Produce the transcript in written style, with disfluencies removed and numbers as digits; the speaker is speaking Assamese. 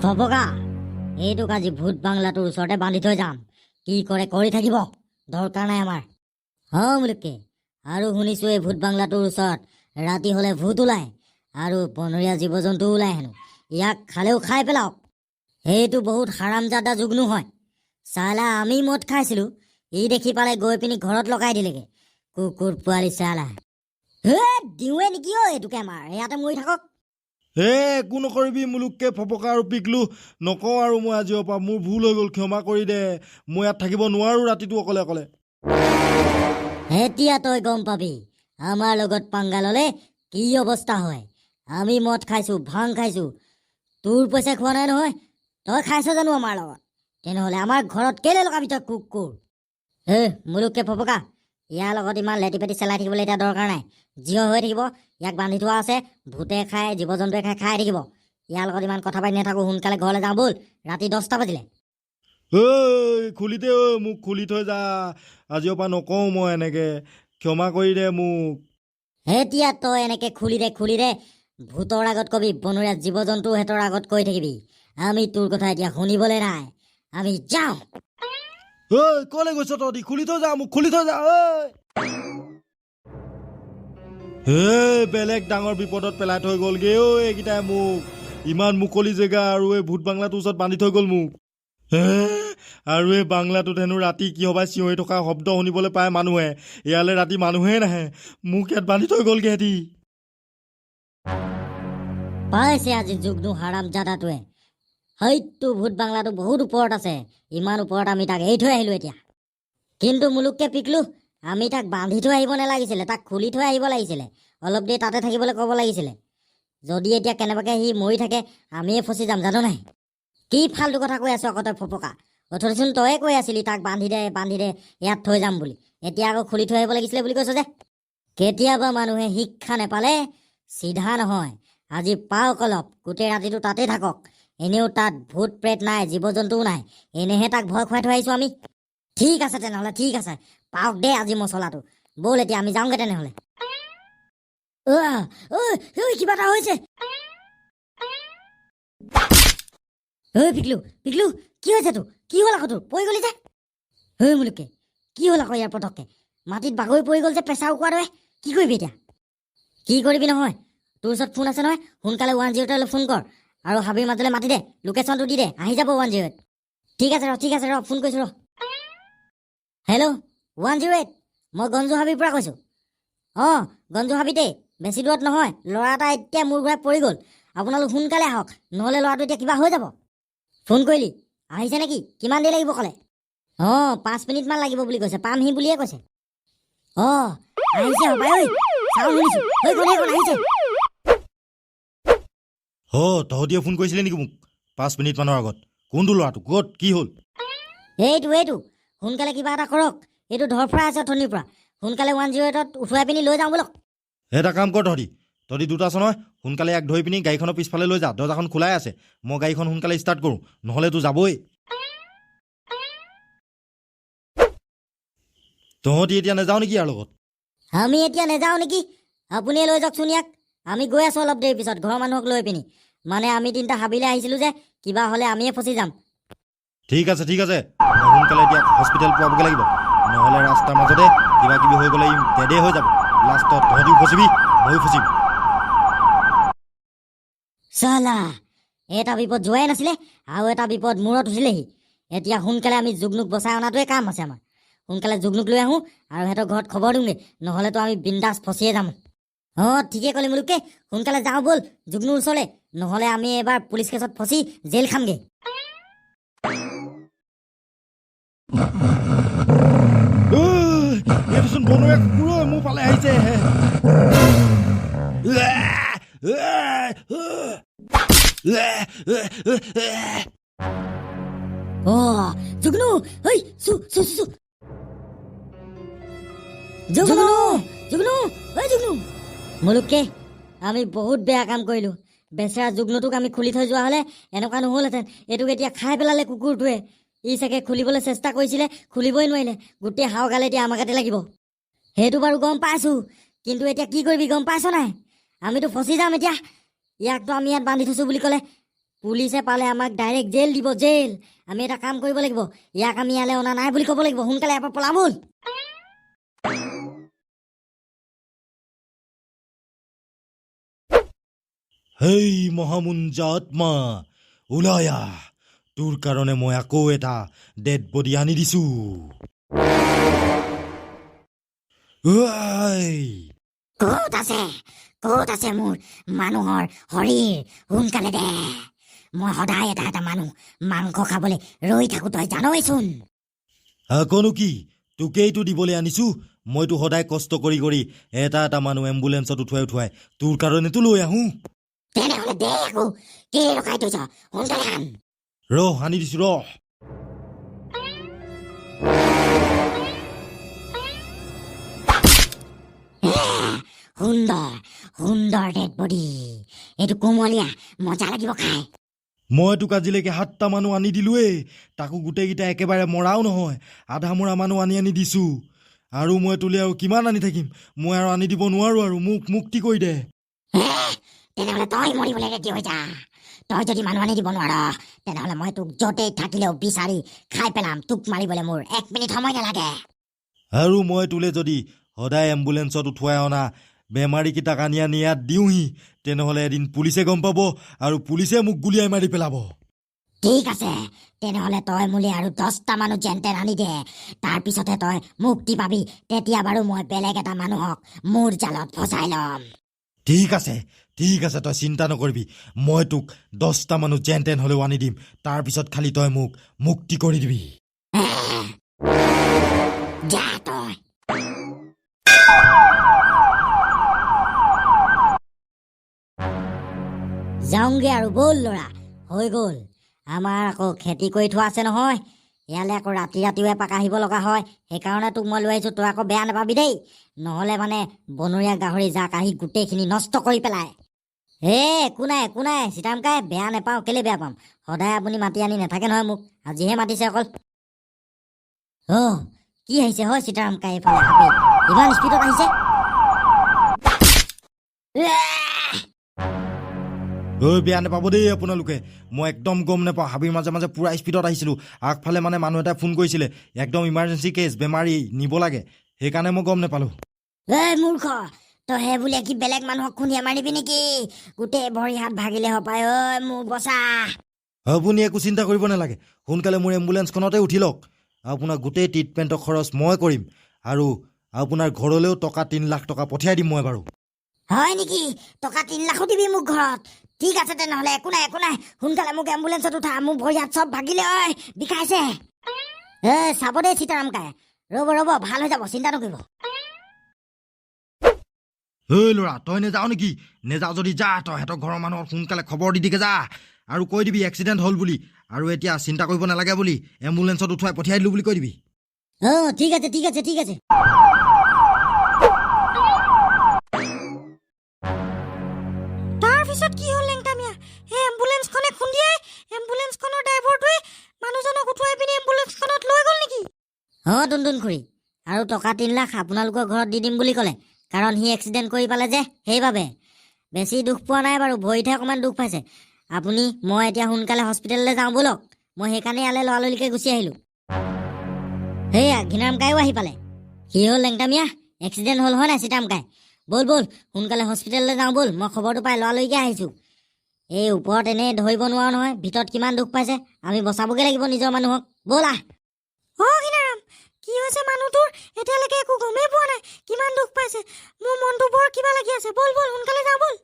ফবকা এইটোক আজি ভূত বাংলাটোৰ ওচৰতে বান্ধি থৈ যাম। কি কৰে কৰি থাকিব, দৰকাৰ নাই আমাৰ। মুলুকে আৰু শুনিছোঁ এই ভূত বাংলাটোৰ ওচৰত ৰাতি হ'লে ভূত ওলায় আৰু বনৰীয়া জীৱ জন্তু ওলায় হেনো। ইয়াক খালেও খাই পেলাওক। সেইটো বহুত হাৰামজাদা যুগ্নো হয়। চালা আমি মদ খাইছিলোঁ, ই দেখি পালে গৈ পিনি ঘৰত লগাই দিলেগে। কুকুৰ পোৱালি চালা। দিওঁৱে নেকি এইটোকে আমাৰ ইয়াতে মৰি থাকক। একো নকৰিবি মুলুককে ফপকা আৰু পিকলু, নকওঁ আৰু মই আজিৰ পৰা। মোৰ ভুল হৈ গ'ল, ক্ষমা কৰি দে। মই ইয়াত থাকিব নোৱাৰো ৰাতিটো অকলে অকলে। এতিয়া তই গম পাবি আমাৰ লগত পাংগা ল'লে কি অৱস্থা হয়। আমি মদ খাইছোঁ, ভাং খাইছোঁ, তোৰ পইচা খোৱা নাই নহয়। তই খাইছ জানো আমাৰ লগত? তেনেহ'লে আমাৰ ঘৰত কেলে লগাবি তই কুকুৰ? মুলুককে ফপকা, ইয়াৰ লগত ইমান লেটি পেটি চেলাই থাকিবলৈ এতিয়া দৰকাৰ নাই। জীৱ হৈ থাকিব, ইয়াক বান্ধি থোৱা আছে। ভূতে খাই, জীৱ জন্তুৱে খাই থাকিব। ইয়াৰ লগত ইমান কথা পাতি নাথাকোঁ, সোনকালে ঘৰলৈ যাওঁ ব'ল। ৰাতি 10টা বাজিলে। খুলি দে মোক খুলি থৈ যা। আজিৰ পৰা নকওঁ মই এনেকে, ক্ষমা কৰি দে মোক। এতিয়া তই এনেকে খুলি দে ভূতৰ আগত কবি, বনৰীয়া জীৱ জন্তু হেঁতৰ আগত কৈ থাকিবি। আমি তোৰ কথা এতিয়া শুনিবলৈ নাই, আমি যাওঁ। কলে গৈছ তহঁতি? খুলি থৈ যা মোক, খুলি থৈ যা। বেলেগ ডাঙৰ বিপদত পেলাই থৈ গ'লগে এইকেইটাই মোক। ইমান মুকলি জেগা আৰু এই ভূত বাংলাটোৰ ওচৰত বান্ধি থৈ গ'ল মোক। আৰু এই বাংলাটোত হেনো ৰাতি কিহবাই চিঞৰি থকা শব্দ শুনিবলৈ পায় মানুহে। ইয়ালৈ ৰাতি মানুহেই নাহে, মোক ইয়াত বান্ধি থৈ গ'লগে সিহঁতি। পাইছে আজি যুগ্নু হাৰাম জাদাটোৱে। হয়তো ভূত বাংলাটো বহুত ওপৰত আছে, ইমান ওপৰত আমি তাক এৰি থৈ আহিলোঁ এতিয়া। কিন্তু মুলুককে পিকলো, আমি তাক বান্ধি থৈ আহিব নালাগিছিলে, তাক খুলি থৈ আহিব লাগিছিলে। অলপ দেৰি তাতে থাকিবলৈ ক'ব লাগিছিলে। যদি এতিয়া কেনেবাকৈ সি মৰি থাকে, আমিয়ে ফচি যাম, জানো নাই? কি ফাল্টু কথা কৈ আছ আকৌ তই ফপকা? অথনিচোন তয়ে কৈ আছিলি তাক বান্ধি দে ইয়াত থৈ যাম বুলি। এতিয়া আকৌ খুলি থৈ আহিব লাগিছিলে বুলি কৈছ যে। কেতিয়াবা মানুহে শিক্ষা নেপালে চিধা নহয়। আজি পাওক অলপ, গোটেই ৰাতিটো তাতে থাকক। এনেও তাত ভূত প্ৰেত নাই, জীৱ জন্তুও নাই, এনেহে তাক ভয় খুৱাই থৈ আহিছোঁ আমি। ঠিক আছে তেনেহ'লে, ঠিক আছে, পাওক দে আজি মছলাটো। ব'ল এতিয়া আমি যাওঁগে তেনেহ'লে। কিবা এটা হৈছে। পিকলু কি হৈছে তোৰ? কি হ'ল আকৌ তোৰ? পৰি গলি যে? মুলুকে কি হ'ল আকৌ ইয়াৰ পটককে? মাটিত বাগৰি পৰি গ'ল যে প্ৰেছাৰ কুকাৰ দৰে। কি কৰিবি এতিয়া? কি কৰিবি নহয়, তোৰ ওচৰত ফোন আছে নহয়, সোনকালে 108লৈ ফোন কৰ আৰু হাবিৰ মাজলৈ মাতি দে, লোকেশ্যনটো দি দে, আহি যাব 108। ঠিক আছে ৰ ফোন কৰিছোঁ ৰ। হেল্ল' 108, মই গঞ্জু হাবিৰ পৰা কৈছোঁ। গঞ্জু হাবিতে, বেছি দূৰত নহয়। ল'ৰা এটা এতিয়া মূৰ ঘূৰাই পৰি গ'ল। আপোনালোক সোনকালে আহক, নহ'লে ল'ৰাটো এতিয়া কিবা হৈ যাব। ফোন কৰিলি? আহিছে নেকি? কিমান দেৰি লাগিব ক'লে? 5 মিনিটমান লাগিব বুলি কৈছে, পামহি বুলিয়ে কৈছে। আহিছে হপাই। চাওঁ শুনিছোঁ, আহিছে। তহঁতিয়ে ফোন কৰিছিলি নেকি মোক 5 মিনিটমানৰ আগত? কোনটো ল'ৰাটো? ক'ত? কি হ'ল? এইটো সোনকালে কিবা এটা কৰক। এইটো ধৰফৰাই আছে অথনিৰ পৰা। সোনকালে 108ত উঠুৱাই পিনি লৈ যাওঁ বলক। এটা কাম কৰ তহঁতি দুটা আছ নহয়, সোনকালে ইয়াক ধৰি পিনি গাড়ীখনৰ পিছফালে লৈ যা। দৰ্জাখন খোলাই আছে, মই গাড়ীখন সোনকালে ষ্টাৰ্ট কৰোঁ, নহ'লে তোৰ যাবই। তহঁতি এতিয়া নাযাওঁ নেকি ইয়াৰ লগত? আমি এতিয়া নাযাওঁ নেকি? আপুনিয়ে লৈ যাওকচোন ইয়াক। আমি গৈ আছোঁ অলপ দেৰি পিছত, ঘৰৰ মানুহক লৈ পিনি। মানে আমি 3টা হাবিলৈ আহিছিলোঁ যে, কিবা হ'লে আমিয়ে ফচি যাম। ঠিক আছে, মই সোনকালে এতিয়া হস্পিটেল পোৱাবগৈ লাগিব, নহ'লে ৰাস্তাৰ মাজতে কিবা কিবি হৈ গ'লে ই ডেডে হৈ যাব। লাষ্টত তহঁতিও ফচিবি, ময়ো ফচিম। চালা, এটা বিপদ যোৱাই নাছিলে, আৰু এটা বিপদ মূৰত উঠিলেহি। এতিয়া সোনকালে আমি যুগ্নুক বচাই অনাটোৱে কাম আছে আমাৰ। সোনকালে যুগ্নুক লৈ আহোঁ আৰু সিহঁতৰ ঘৰত খবৰ দিওঁগৈ, নহ'লেতো আমি বিন্দাছ ফচিয়ে যাম। ঠিকে ক'লি মুলুকে, সোনকালে যাওঁ ব'ল যুগ্নুৰ ওচৰলৈ, নহ'লে আমি এবাৰ পুলিচ কেছত ফচি জেল খামগৈ। এইটোচোন বনৰীয়া কুকুৰ মোৰ ফালে আহিছে। যুগ্নু, যুগ্নু। মুলুকে, আমি বহুত বেয়া কাম কৰিলোঁ। বেচেৰা যুগ্নুটোক আমি খুলি থৈ যোৱা হ'লে এনেকুৱা নহ'লহেঁতেন। এইটোক এতিয়া খাই পেলালে কুকুৰটোৱে। ই চাগে খুলিবলৈ চেষ্টা কৰিছিলে, খুলিবই নোৱাৰিলে। গোটেই হাও গালে এতিয়া আমাৰ গাতে লাগিব। সেইটো বাৰু গম পাইছোঁ, কিন্তু এতিয়া কি কৰিবি গম পাইছ নাই? আমিতো ফচি যাম এতিয়া। ইয়াকতো আমি ইয়াত বান্ধি থৈছোঁ বুলি ক'লে পুলিচে পালে আমাক ডাইৰেক্ট জেল দিব, জেল। আমি এটা কাম কৰিব লাগিব, ইয়াক আমি ইয়ালৈ অনা নাই বুলি ক'ব লাগিব। সোনকালে ইয়াৰ পৰা পলা ব'ল। হেই মহামুঞ্জা আত্মা, ওলাই আহ। তোৰ কাৰণে মই আকৌ এটা ডেড বডি আনি দিছো। ক'ত আছে মোৰ মানুহৰ শৰীৰ? সোনকালে দে। মই সদায় এটা এটা মানুহ মাংস খাবলৈ ৰৈ থাকো, তই জানইচোন। আকনো কি, তোকেইটো দিবলৈ আনিছো। মইতো সদায় কষ্ট কৰি কৰি এটা এটা মানুহ এম্বুলেঞ্চত উঠুৱাই তোৰ কাৰণেতো লৈ আহো। তেনেহ'লে দে আকৌ, কি ৰখাই থৈছ? সোনকালে আন। আনি দিছো ৰহ। সুন্দৰ ডেড বডি। এইটো কোমলীয়া, মজা লাগিব খাই। মই তোক আজিলৈকে 7টা মানুহ আনি দিলোৱেই, তাকো গোটেইকেইটা একেবাৰে মৰাও নহয়, আধা মৰা মানুহ আনি দিছো। আৰু মই তোলে আৰু কিমান আনি থাকিম? মই আৰু আনি দিব নোৱাৰো, আৰু মোক মুক্তি কৰি দে। তেনেহ'লে তই মৰিবলৈ ৰেডি হৈ যা। তই যদি মানুহ আনি দিব নোৱাৰ, তেনেহ'লে মই তোক য'তেই থাকিলেও বিচাৰি খাই পেলাম। তোক মাৰিবলৈ মোৰ 1 মিনিট সময় নালাগে। আৰু মই তোলে যদি সদায় এম্বুলেঞ্চত উঠুৱাই অনা বেমাৰীকেইটাক আনি ইয়াত দিওঁহি, তেনেহ'লে এদিন পুলিচে গম পাব আৰু পুলিচে মোক গুলিয়াই মাৰি পেলাব। ঠিক আছে, তেনেহ'লে তই মোলে আৰু 10টা মানুহ যেনতেন আনি দে। তাৰপিছতহে তই মুক্তি পাবি। তেতিয়া বাৰু মই বেলেগ এটা মানুহক মোৰ জালত ফচাই ল'ম। ঠিক আছে, তই চিন্তা নকৰিবি। মই তোক 10টা মানুহ যেনতেন হ'লেও আনি দিম। তাৰপিছত খালি তই মোক মুক্তি কৰি দিবি। যা তই। যাওঁগে আৰু ব'ল ল'ৰা, হৈ গ'ল। আমাৰ আকৌ খেতি কৰি থোৱা আছে নহয়। ইয়ালৈ আকৌ ৰাতিও এপাক আহিব লগা হয়। সেইকাৰণে তোক মই লৈ আহিছোঁ। তই আকৌ বেয়া নাপাবি দেই, নহ'লে মানে বনৰীয়া গাহৰি জাক আহি গোটেইখিনি নষ্ট কৰি পেলায়। একো নাই সীতাৰাম কাই, বেয়া নাপাওঁ। কেলে বেয়া পাম? সদায় আপুনি মাতি আনি নাথাকে নহয় মোক, আজিহে মাতিছে অকল। কি আহিছে হয় সীতাৰাম কাই? এইফালে হাবি ইমান স্পীডত আহিছে। বেয়া নাপাব দেই আপোনালোকে, মই একদম গম নাপাওঁ। হাবিৰ মাজে মাজে পুৰা স্পীডত আহিছিলোঁ। আগফালে মানে মানুহ এটাই ফোন কৰিছিলে, একদম ইমাৰ্জেঞ্চি কেছ, বেমাৰী নিব লাগে। সেইকাৰণে মই গম নাপালোঁ। মূৰ্খ, তই হে বোলে কি বেলেগ মানুহক খুন্দিয়া মাৰিবি নেকি? গোটেই ভৰি হাত ভাগিলে হপায়। মোক বচা। আপুনি একো চিন্তা কৰিব নালাগে, সোনকালে মোৰ এম্বুলেঞ্চখনতে উঠি লওক। আপোনাক গোটেই ট্ৰিটমেণ্টৰ খৰচ মই কৰিম, আৰু আপোনাৰ ঘৰলৈও টকা 3 লাখ টকা পঠিয়াই দিম মই বাৰু। হয় নেকি? টকা 3 লাখো দিবি মোক ঘৰত? ঠিক আছে তেনেহ'লে, একো নাই। সোনকালে মোক এম্বুলেঞ্চত উঠা, মোৰ ভৰি হাত চব ভাগিলে, বিষাইছে। চাব দেই সীতাৰাম কাই, ৰ'ব, ভাল হৈ যাব, চিন্তা নকৰিব। ল'ৰা, তই নেযাও নেকি? নেযাও যদি যা, তই সিহঁতৰ ঘৰৰ মানুহক সোনকালে খবৰ দি দিকে যা, আৰু কৈ দিবি এক্সিডেণ্ট হ'ল বুলি, আৰু এতিয়া চিন্তা কৰিব নালাগে বুলি, এম্বুলেঞ্চত উঠুৱাই পঠিয়াই দিলোঁ বুলি কৈ দিবি। ঠিক আছে। তাৰপিছত কি হ'ল লেংটামিয়া? সেই এম্বুলেঞ্চখনে খুন্দিয়াই এম্বুলেঞ্চখনৰ ড্ৰাইভাৰটোৱে মানুহজনক উঠুৱাই পিনি এম্বুলেঞ্চখনত লৈ গ'ল নেকি? টুনটুন খুৰী, আৰু টকা 3 লাখ আপোনালোকৰ ঘৰত দি দিম বুলি ক'লে, কাৰণ সি এক্সিডেণ্ট কৰি পালে যে, সেইবাবে। বেছি দুখ পোৱা নাই বাৰু, ভৰিতহে অকণমান দুখ পাইছে। মই এতিয়া সোনকালে হস্পিটেললৈ যাওঁ ব'লক। মই সেইকাৰণে ইয়ালৈ লৰালৰিকৈ গুচি আহিলোঁ। সেয়া ঘিনাৰাম কাইও আহি পালে। কি হ'ল লেংটামিয়া? এক্সিডেণ্ট হ'ল হয় নাই সীতাৰাম কাই? ব'ল সোনকালে হস্পিটেললৈ যাওঁ ব'ল। মই খবৰটো পাই লৰালৰিকৈ আহিছোঁ। এই ওপৰত এনেই ধৰিব নোৱাৰো নহয়, ভিতৰত কিমান দুখ পাইছে। আমি বচাবগৈ লাগিব নিজৰ মানুহক। ব'লা। ঘিনাৰাম, কি হৈছে মানুহটোৰ? এতিয়ালৈকে একো গমেই পোৱা নাই, কিমান দুখ পাইছে। মোৰ মনটো বৰ কিবা লাগি আছে। ব'ল সোনকালে যাওঁ ব'ল।